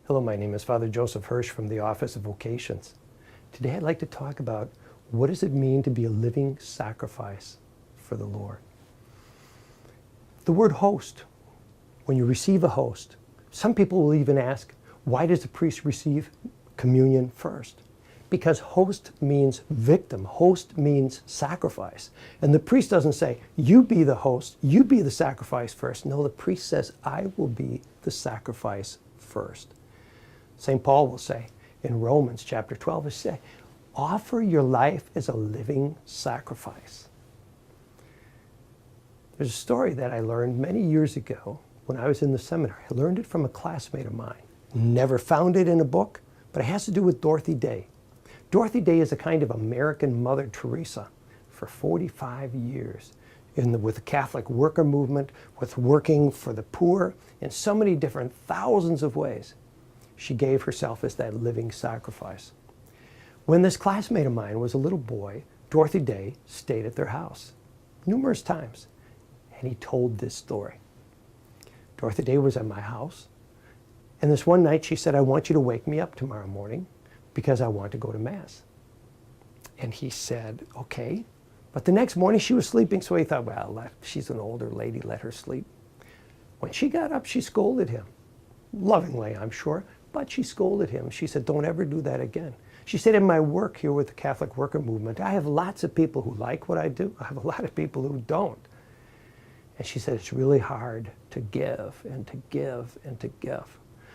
Hello, my name is Father Joseph Hirsch from the Office of Vocations. Today I'd like to talk about what does it mean to be a living sacrifice for the Lord. The word host, when you receive a host, some people will even ask, why does the priest receive communion first? Because host means victim, host means sacrifice. And the priest doesn't say, you be the host, you be the sacrifice first. No, the priest says, I will be the sacrifice first. St. Paul will say in Romans chapter 12, say, offer your life as a living sacrifice. There's a story that I learned many years ago when I was in the seminary. I learned it from a classmate of mine. Never found it in a book, but it has to do with Dorothy Day. Dorothy Day is a kind of American Mother Teresa for 45 years with the Catholic worker movement, with working for the poor in so many different thousands of ways. She gave herself as that living sacrifice. When this classmate of mine was a little boy, Dorothy Day stayed at their house numerous times, and he told this story. Dorothy Day was at my house, and this one night she said, I want you to wake me up tomorrow morning because I want to go to Mass. And he said, okay. But the next morning she was sleeping, so he thought, well, she's an older lady, let her sleep. When she got up, she scolded him. Lovingly, I'm sure, but she scolded him. She said, don't ever do that again. She said, in my work here with the Catholic worker movement, I have lots of people who like what I do. I have a lot of people who don't. And she said, it's really hard to give and to give and to give.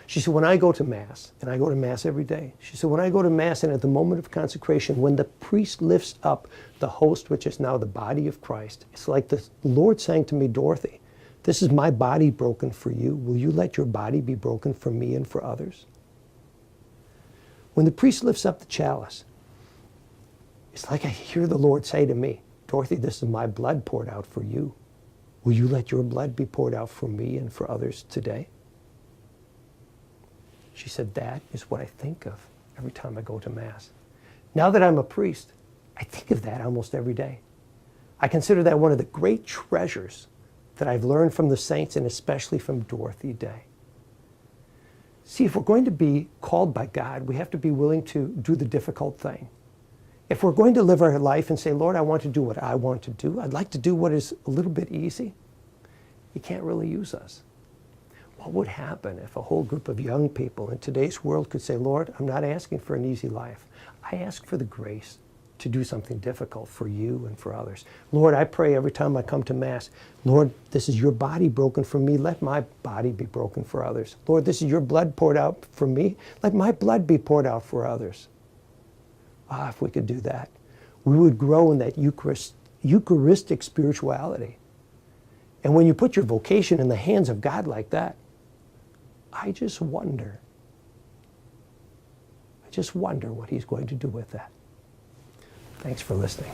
She said, when I go to Mass, and I go to Mass every day, she said, when I go to Mass and at the moment of consecration, when the priest lifts up the host, which is now the body of Christ, it's like the Lord saying to me, Dorothy, this is my body broken for you. Will you let your body be broken for me and for others? When the priest lifts up the chalice, it's like I hear the Lord say to me, Dorothy, this is my blood poured out for you. Will you let your blood be poured out for me and for others today? She said, that is what I think of every time I go to Mass. Now that I'm a priest, I think of that almost every day. I consider that one of the great treasures that I've learned from the saints, and especially from Dorothy Day. See, if we're going to be called by God, we have to be willing to do the difficult thing. If we're going to live our life and say, Lord, I want to do what I want to do, I'd like to do what is a little bit easy, you can't really use us. What would happen if a whole group of young people in today's world could say, Lord, I'm not asking for an easy life. I ask for the grace to do something difficult for you and for others. Lord, I pray every time I come to Mass, Lord, this is your body broken for me. Let my body be broken for others. Lord, this is your blood poured out for me. Let my blood be poured out for others. Ah, if we could do that, we would grow in that Eucharistic spirituality. And when you put your vocation in the hands of God like that, I just wonder what he's going to do with that. Thanks for listening.